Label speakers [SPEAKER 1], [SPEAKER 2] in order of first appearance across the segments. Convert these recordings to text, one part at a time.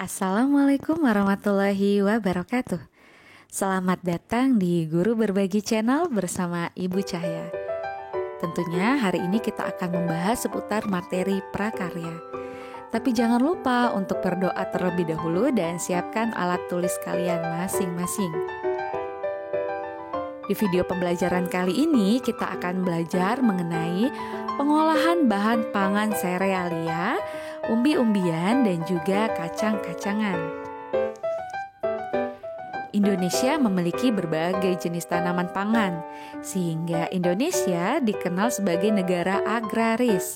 [SPEAKER 1] Assalamualaikum warahmatullahi wabarakatuh. Selamat datang di Guru Berbagi Channel bersama Ibu Cahya. Tentunya hari ini kita akan membahas seputar materi prakarya. Tapi jangan lupa untuk berdoa terlebih dahulu dan siapkan alat tulis kalian masing-masing. Di video pembelajaran kali ini kita akan belajar mengenai pengolahan bahan pangan serealia, umbi-umbian, dan juga kacang-kacangan. Indonesia memiliki berbagai jenis tanaman pangan, sehingga Indonesia dikenal sebagai negara agraris.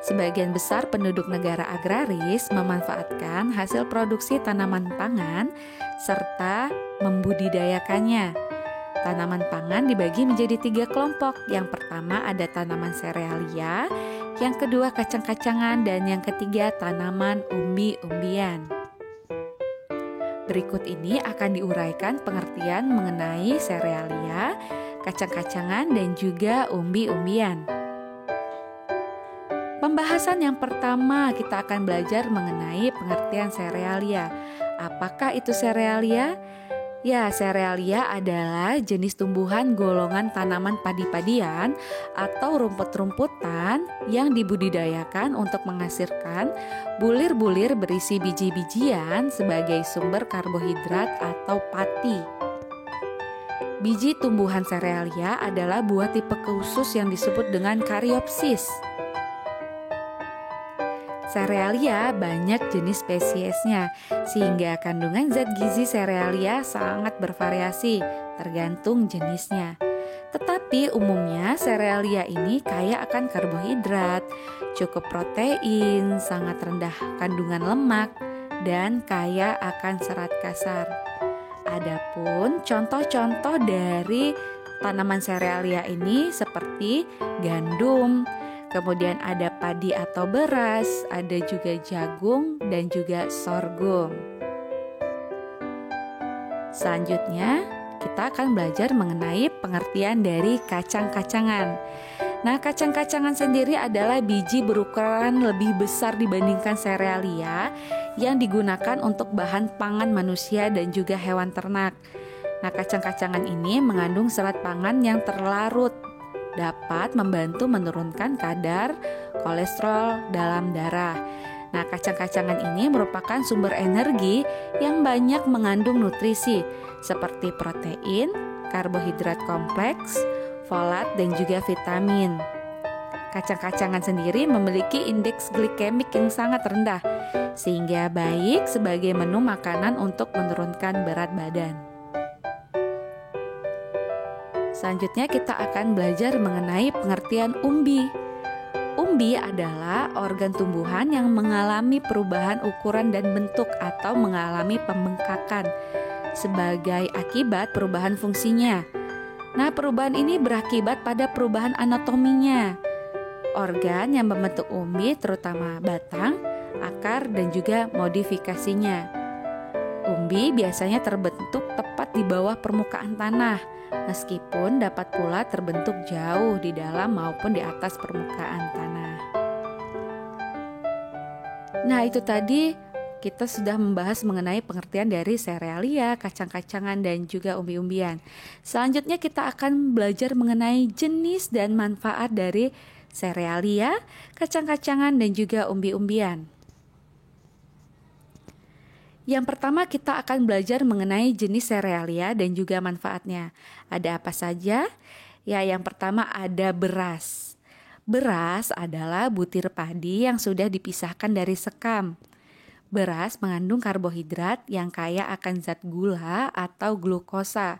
[SPEAKER 1] Sebagian besar penduduk negara agraris memanfaatkan hasil produksi tanaman pangan serta membudidayakannya. Tanaman pangan dibagi menjadi 3 kelompok. Yang pertama ada tanaman serealia, yang kedua kacang-kacangan, dan yang ketiga tanaman umbi-umbian. Berikut ini akan diuraikan pengertian mengenai serealia, kacang-kacangan, dan juga umbi-umbian. Pembahasan yang pertama kita akan belajar mengenai pengertian serealia. Apakah itu serealia? Ya, serealia adalah jenis tumbuhan golongan tanaman padi-padian atau rumput-rumputan yang dibudidayakan untuk menghasilkan bulir-bulir berisi biji-bijian sebagai sumber karbohidrat atau pati. Biji tumbuhan serealia adalah buah tipe khusus yang disebut dengan karyopsis. Serealia banyak jenis spesiesnya, sehingga kandungan zat gizi serealia sangat bervariasi tergantung jenisnya. Tetapi umumnya serealia ini kaya akan karbohidrat, cukup protein, sangat rendah kandungan lemak, dan kaya akan serat kasar. Adapun contoh-contoh dari tanaman serealia ini seperti gandum, kemudian ada padi atau beras, ada juga jagung dan juga sorghum. Selanjutnya, kita akan belajar mengenai pengertian dari kacang-kacangan. Nah, kacang-kacangan sendiri adalah biji berukuran lebih besar dibandingkan serealia yang digunakan untuk bahan pangan manusia dan juga hewan ternak. Nah, kacang-kacangan ini mengandung serat pangan yang terlarut, dapat membantu menurunkan kadar kolesterol dalam darah. Nah, kacang-kacangan ini merupakan sumber energi yang banyak mengandung nutrisi seperti protein, karbohidrat kompleks, folat, dan juga vitamin. Kacang-kacangan sendiri memiliki indeks glikemik yang sangat rendah, sehingga baik sebagai menu makanan untuk menurunkan berat badan. Selanjutnya kita akan belajar mengenai pengertian umbi. Umbi adalah organ tumbuhan yang mengalami perubahan ukuran dan bentuk atau mengalami pembengkakan sebagai akibat perubahan fungsinya. Nah, perubahan ini berakibat pada perubahan anatominya. Organ yang membentuk umbi terutama batang, akar, dan juga modifikasinya. Umbi biasanya terbentuk tepat di bawah permukaan tanah, meskipun dapat pula terbentuk jauh di dalam maupun di atas permukaan tanah. Nah, itu tadi kita sudah membahas mengenai pengertian dari serealia, kacang-kacangan, dan juga umbi-umbian. Selanjutnya kita akan belajar mengenai jenis dan manfaat dari serealia, kacang-kacangan, dan juga umbi-umbian. Yang pertama kita akan belajar mengenai jenis serealia dan juga manfaatnya. Ada apa saja? Ya, yang pertama ada beras. Beras adalah butir padi yang sudah dipisahkan dari sekam. Beras mengandung karbohidrat yang kaya akan zat gula atau glukosa.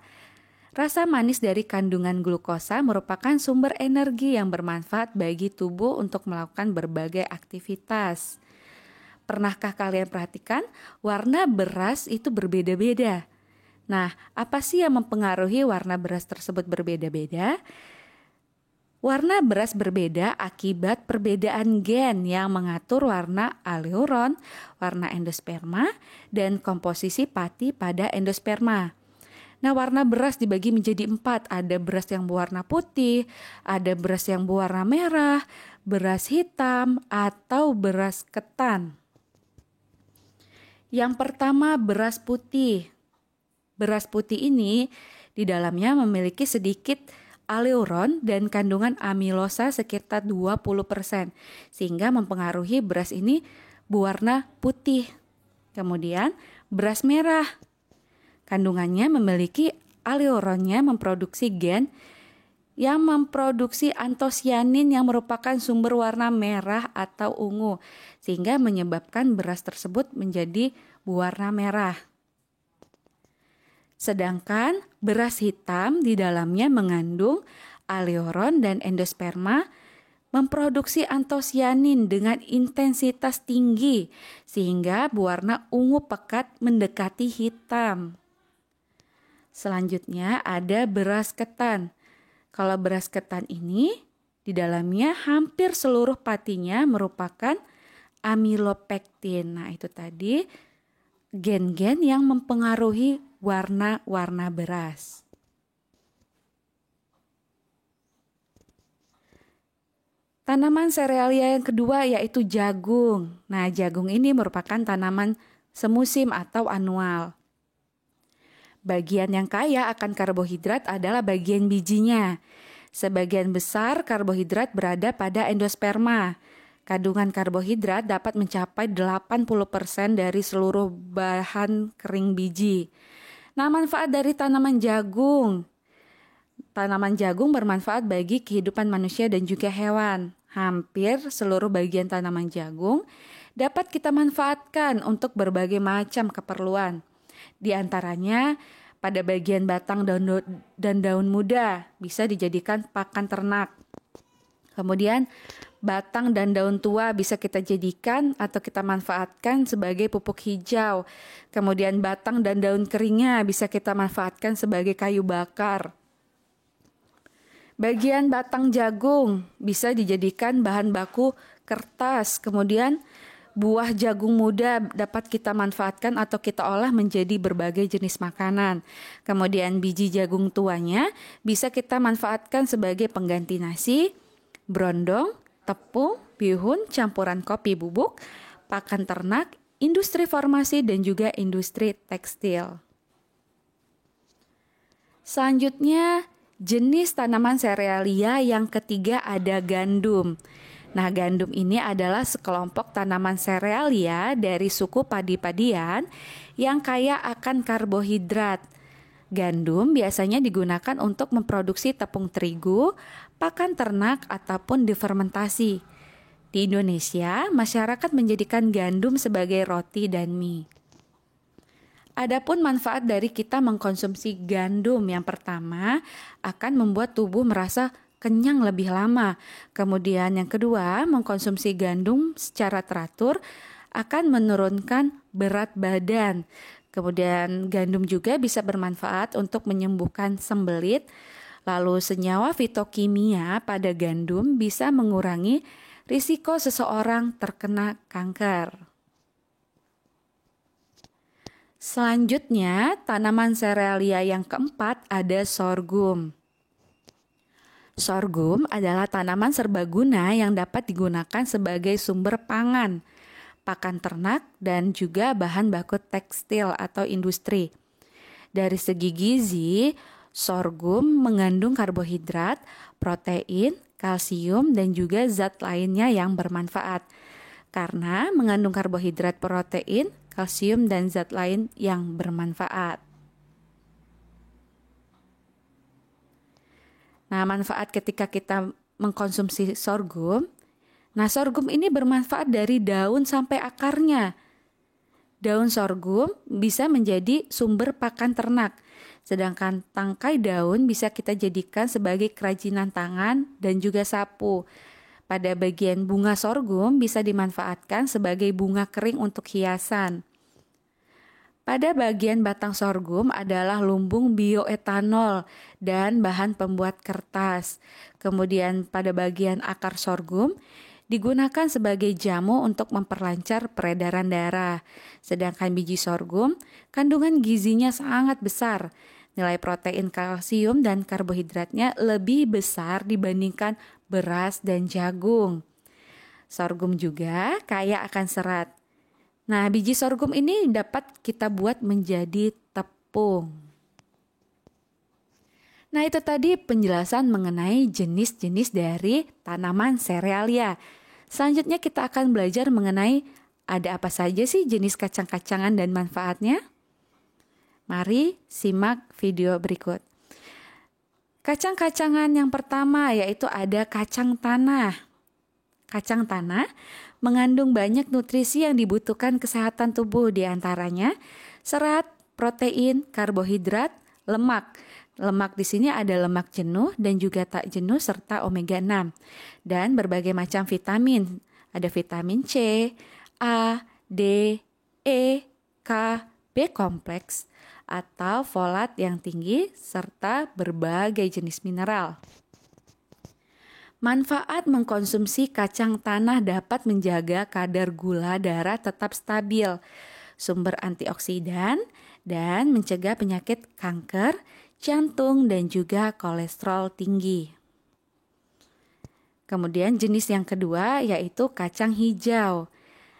[SPEAKER 1] Rasa manis dari kandungan glukosa merupakan sumber energi yang bermanfaat bagi tubuh untuk melakukan berbagai aktivitas. Pernahkah kalian perhatikan warna beras itu berbeda-beda? Nah, apa sih yang mempengaruhi warna beras tersebut berbeda-beda? Warna beras berbeda akibat perbedaan gen yang mengatur warna aleuron, warna endosperma, dan komposisi pati pada endosperma. Nah, warna beras dibagi menjadi 4. Ada beras yang berwarna putih, ada beras yang berwarna merah, beras hitam, atau beras ketan. Yang pertama, beras putih. Beras putih ini di dalamnya memiliki sedikit aleuron dan kandungan amilosa sekitar 20%, sehingga mempengaruhi beras ini berwarna putih. Kemudian, beras merah. Kandungannya memiliki aleuronnya memproduksi gen yang memproduksi antosianin yang merupakan sumber warna merah atau ungu, sehingga menyebabkan beras tersebut menjadi berwarna merah. Sedangkan beras hitam di dalamnya mengandung aleuron dan endosperma memproduksi antosianin dengan intensitas tinggi, sehingga berwarna ungu pekat mendekati hitam. Selanjutnya ada beras ketan. Kalau beras ketan ini di dalamnya hampir seluruh patinya merupakan amilopektin. Nah, itu tadi gen-gen yang mempengaruhi warna-warna beras. Tanaman serealia yang kedua yaitu jagung. Nah, jagung ini merupakan tanaman semusim atau anual. Bagian yang kaya akan karbohidrat adalah bagian bijinya. Sebagian besar karbohidrat berada pada endosperma. Kandungan karbohidrat dapat mencapai 80% dari seluruh bahan kering biji. Nah, manfaat dari tanaman jagung. Tanaman jagung bermanfaat bagi kehidupan manusia dan juga hewan. Hampir seluruh bagian tanaman jagung dapat kita manfaatkan untuk berbagai macam keperluan. Di antaranya pada bagian batang dan daun muda bisa dijadikan pakan ternak. Kemudian batang dan daun tua bisa kita jadikan atau kita manfaatkan sebagai pupuk hijau. Kemudian batang dan daun keringnya bisa kita manfaatkan sebagai kayu bakar. Bagian batang jagung bisa dijadikan bahan baku kertas. Kemudian buah jagung muda dapat kita manfaatkan atau kita olah menjadi berbagai jenis makanan. Kemudian biji jagung tuanya bisa kita manfaatkan sebagai pengganti nasi, brondong, tepung, bihun, campuran kopi bubuk, pakan ternak, industri farmasi, dan juga industri tekstil. Selanjutnya, jenis tanaman serealia yang ketiga ada gandum. Nah, gandum ini adalah sekelompok tanaman serealia dari suku padi-padian yang kaya akan karbohidrat. Gandum biasanya digunakan untuk memproduksi tepung terigu, pakan ternak, ataupun difermentasi. Di Indonesia, masyarakat menjadikan gandum sebagai roti dan mie. Adapun manfaat dari kita mengkonsumsi gandum, yang pertama akan membuat tubuh merasa kenyang lebih lama. Kemudian yang kedua, mengkonsumsi gandum secara teratur akan menurunkan berat badan. Kemudian gandum juga bisa bermanfaat untuk menyembuhkan sembelit. Lalu senyawa fitokimia pada gandum bisa mengurangi risiko seseorang terkena kanker. Selanjutnya, tanaman serealia yang keempat ada sorghum. Sorghum adalah tanaman serbaguna yang dapat digunakan sebagai sumber pangan, pakan ternak, dan juga bahan baku tekstil atau industri. Dari segi gizi, sorghum mengandung karbohidrat, protein, kalsium, dan juga zat lainnya yang bermanfaat. Karena mengandung karbohidrat, protein, kalsium, dan zat lain yang bermanfaat. Nah, manfaat ketika kita mengkonsumsi sorghum. Nah, sorghum ini bermanfaat dari daun sampai akarnya. Daun sorghum bisa menjadi sumber pakan ternak. Sedangkan tangkai daun bisa kita jadikan sebagai kerajinan tangan dan juga sapu. Pada bagian bunga sorghum bisa dimanfaatkan sebagai bunga kering untuk hiasan. Pada bagian batang sorghum adalah lumbung bioetanol dan bahan pembuat kertas. Kemudian pada bagian akar sorghum digunakan sebagai jamu untuk memperlancar peredaran darah. Sedangkan biji sorghum kandungan gizinya sangat besar. Nilai protein, kalsium, dan karbohidratnya lebih besar dibandingkan beras dan jagung. Sorghum juga kaya akan serat. Nah, biji sorghum ini dapat kita buat menjadi tepung. Nah, itu tadi penjelasan mengenai jenis-jenis dari tanaman serealia. Selanjutnya kita akan belajar mengenai ada apa saja sih jenis kacang-kacangan dan manfaatnya. Mari simak video berikut. Kacang-kacangan yang pertama yaitu ada kacang tanah. Kacang tanah mengandung banyak nutrisi yang dibutuhkan kesehatan tubuh, di antaranya serat, protein, karbohidrat, lemak. Lemak di sini ada lemak jenuh dan juga tak jenuh serta omega 6 dan berbagai macam vitamin. Ada vitamin C, A, D, E, K, B kompleks atau folat yang tinggi serta berbagai jenis mineral. Manfaat mengkonsumsi kacang tanah dapat menjaga kadar gula darah tetap stabil, sumber antioksidan, dan mencegah penyakit kanker, jantung, dan juga kolesterol tinggi. Kemudian jenis yang kedua yaitu kacang hijau.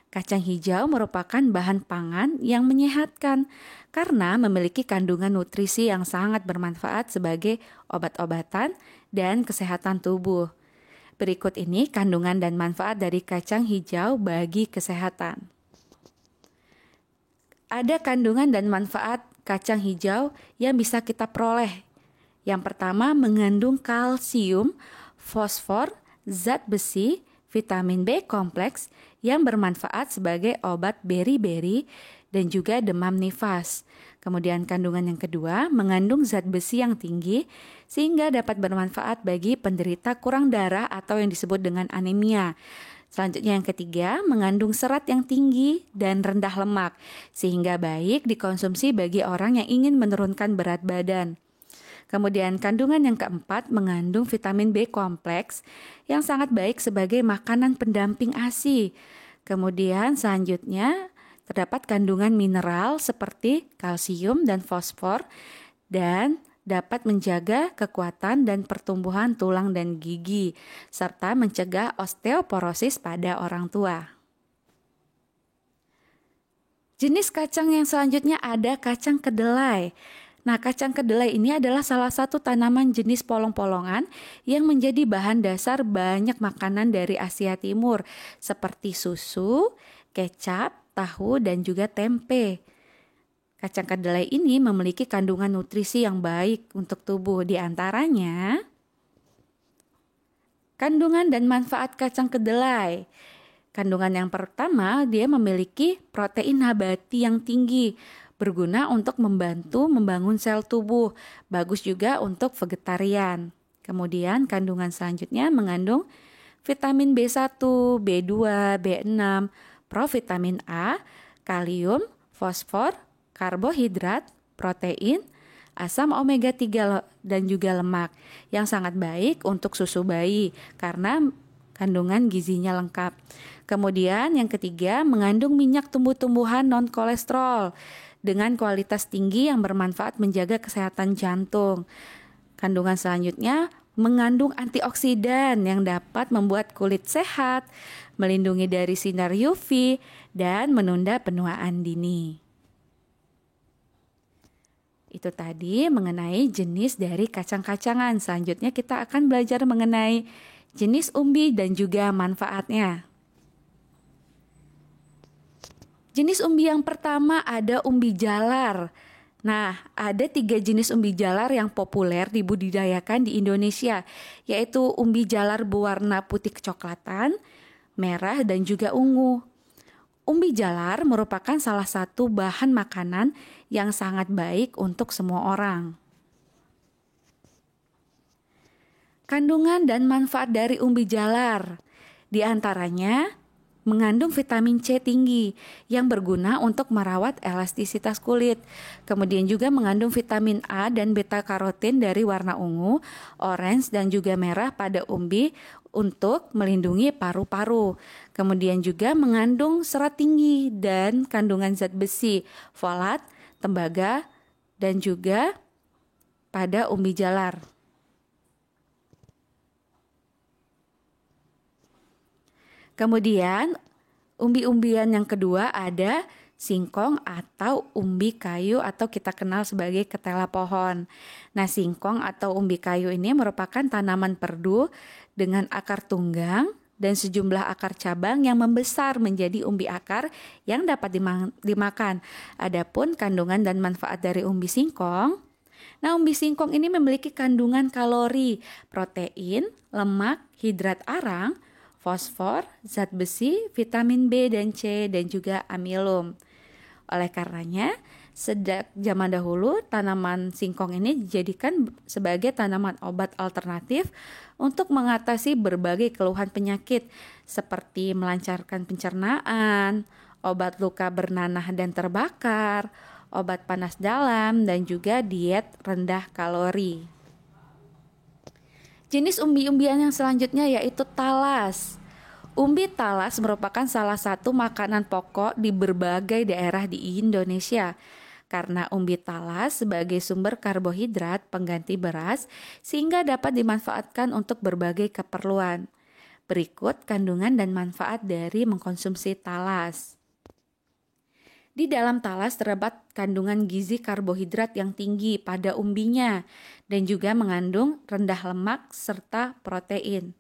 [SPEAKER 1] Kacang hijau merupakan bahan pangan yang menyehatkan karena memiliki kandungan nutrisi yang sangat bermanfaat sebagai obat-obatan dan kesehatan tubuh. Berikut ini kandungan dan manfaat dari kacang hijau bagi kesehatan. Ada kandungan dan manfaat kacang hijau yang bisa kita peroleh. Yang pertama, mengandung kalsium, fosfor, zat besi, vitamin B kompleks yang bermanfaat sebagai obat beri-beri dan juga demam nifas. Kemudian kandungan yang kedua mengandung zat besi yang tinggi sehingga dapat bermanfaat bagi penderita kurang darah atau yang disebut dengan anemia. Selanjutnya yang ketiga mengandung serat yang tinggi dan rendah lemak sehingga baik dikonsumsi bagi orang yang ingin menurunkan berat badan. Kemudian kandungan yang keempat mengandung vitamin B kompleks yang sangat baik sebagai makanan pendamping ASI. Kemudian selanjutnya terdapat kandungan mineral seperti kalsium dan fosfor dan dapat menjaga kekuatan dan pertumbuhan tulang dan gigi serta mencegah osteoporosis pada orang tua. Jenis kacang yang selanjutnya ada kacang kedelai. Nah, kacang kedelai ini adalah salah satu tanaman jenis polong-polongan yang menjadi bahan dasar banyak makanan dari Asia Timur seperti susu, kecap, tahu, dan juga tempe. Kacang kedelai ini memiliki kandungan nutrisi yang baik untuk tubuh. Di antaranya, kandungan dan manfaat kacang kedelai. Kandungan yang pertama, dia memiliki protein nabati yang tinggi, berguna untuk membantu membangun sel tubuh, bagus juga untuk vegetarian. Kemudian kandungan selanjutnya mengandung vitamin B1, B2, B6, provitamin A, kalium, fosfor, karbohidrat, protein, asam omega 3 dan juga lemak yang sangat baik untuk susu bayi karena kandungan gizinya lengkap. Kemudian yang ketiga mengandung minyak tumbuh-tumbuhan non-kolesterol dengan kualitas tinggi yang bermanfaat menjaga kesehatan jantung. Kandungan selanjutnya mengandung antioksidan yang dapat membuat kulit sehat, melindungi dari sinar UV, dan menunda penuaan dini. Itu tadi mengenai jenis dari kacang-kacangan. Selanjutnya kita akan belajar mengenai jenis umbi dan juga manfaatnya. Jenis umbi yang pertama ada umbi jalar. Nah, ada 3 jenis umbi jalar yang populer dibudidayakan di Indonesia, yaitu umbi jalar berwarna putih kecoklatan, merah, dan juga ungu. Umbi jalar merupakan salah satu bahan makanan yang sangat baik untuk semua orang. Kandungan dan manfaat dari umbi jalar, di antaranya mengandung vitamin C tinggi yang berguna untuk merawat elastisitas kulit. Kemudian juga mengandung vitamin A dan beta karotin dari warna ungu, orange, dan juga merah pada umbi untuk melindungi paru-paru. Kemudian juga mengandung serat tinggi dan kandungan zat besi, folat, tembaga, dan juga pada umbi jalar. Kemudian, Umbi-umbian yang kedua ada singkong atau umbi kayu atau kita kenal sebagai ketela pohon. Nah, singkong atau umbi kayu ini merupakan tanaman perdu dengan akar tunggang dan sejumlah akar cabang yang membesar menjadi umbi akar yang dapat dimakan. Adapun kandungan dan manfaat dari umbi singkong. Nah, umbi singkong ini memiliki kandungan kalori, protein, lemak, hidrat arang, fosfor, zat besi, vitamin B dan C, dan juga amilum. Oleh karenanya, sejak zaman dahulu tanaman singkong ini dijadikan sebagai tanaman obat alternatif untuk mengatasi berbagai keluhan penyakit seperti melancarkan pencernaan, obat luka bernanah dan terbakar, obat panas dalam, dan juga diet rendah kalori. Jenis umbi-umbian yang selanjutnya yaitu talas. Umbi talas merupakan salah satu makanan pokok di berbagai daerah di Indonesia. Karena umbi talas sebagai sumber karbohidrat pengganti beras sehingga dapat dimanfaatkan untuk berbagai keperluan. Berikut kandungan dan manfaat dari mengkonsumsi talas. Di dalam talas terdapat kandungan gizi karbohidrat yang tinggi pada umbinya dan juga mengandung rendah lemak serta protein.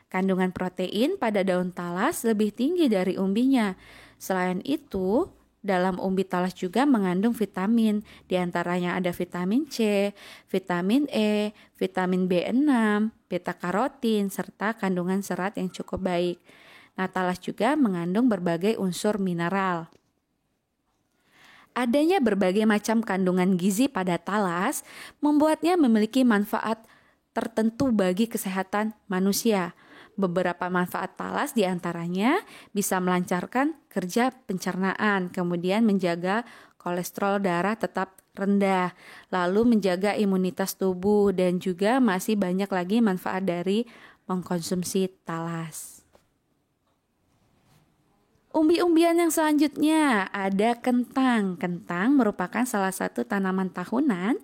[SPEAKER 1] Kandungan protein pada daun talas lebih tinggi dari umbinya. Selain itu, dalam umbi talas juga mengandung vitamin, di antaranya ada vitamin C, vitamin E, vitamin B6, beta karotin, serta kandungan serat yang cukup baik. Nah, talas juga mengandung berbagai unsur mineral. Adanya berbagai macam kandungan gizi pada talas membuatnya memiliki manfaat tertentu bagi kesehatan manusia. Beberapa manfaat talas diantaranya bisa melancarkan kerja pencernaan, kemudian menjaga kolesterol darah tetap rendah, lalu menjaga imunitas tubuh, dan juga masih banyak lagi manfaat dari mengkonsumsi talas. Umbi-umbian yang selanjutnya ada kentang. Kentang merupakan salah satu tanaman tahunan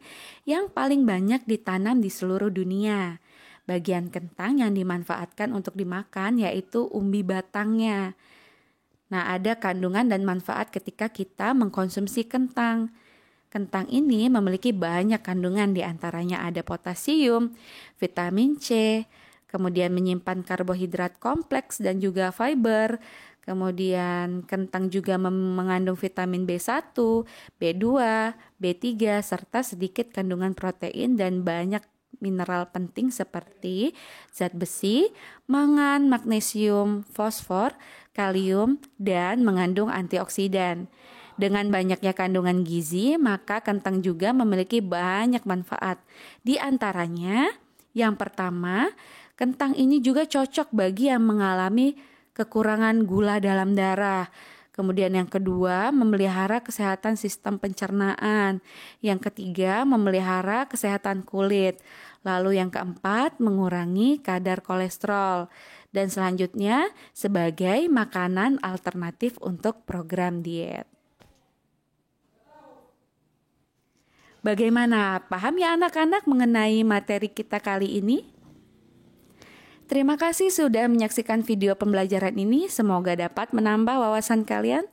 [SPEAKER 1] yang paling banyak ditanam di seluruh dunia. Bagian kentang yang dimanfaatkan untuk dimakan yaitu umbi batangnya. Nah, ada kandungan dan manfaat ketika kita mengkonsumsi kentang. Kentang ini memiliki banyak kandungan, diantaranya ada potasium, vitamin C, kemudian menyimpan karbohidrat kompleks dan juga fiber. Kemudian kentang juga mengandung vitamin B1, B2, B3, serta sedikit kandungan protein dan banyak mineral penting seperti zat besi, mangan, magnesium, fosfor, kalium, dan mengandung antioksidan. Dengan banyaknya kandungan gizi, maka kentang juga memiliki banyak manfaat. Di antaranya, yang pertama, kentang ini juga cocok bagi yang mengalami kekurangan gula dalam darah. Kemudian yang kedua, memelihara kesehatan sistem pencernaan. Yang ketiga, memelihara kesehatan kulit. Lalu yang keempat, mengurangi kadar kolesterol. Dan selanjutnya, sebagai makanan alternatif untuk program diet. Bagaimana? Paham ya anak-anak mengenai materi kita kali ini? Terima kasih sudah menyaksikan video pembelajaran ini. Semoga dapat menambah wawasan kalian.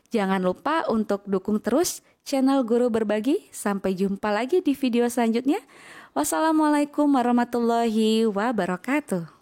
[SPEAKER 1] Jangan lupa untuk dukung terus channel Guru Berbagi. Sampai jumpa lagi di video selanjutnya. Wassalamualaikum warahmatullahi wabarakatuh.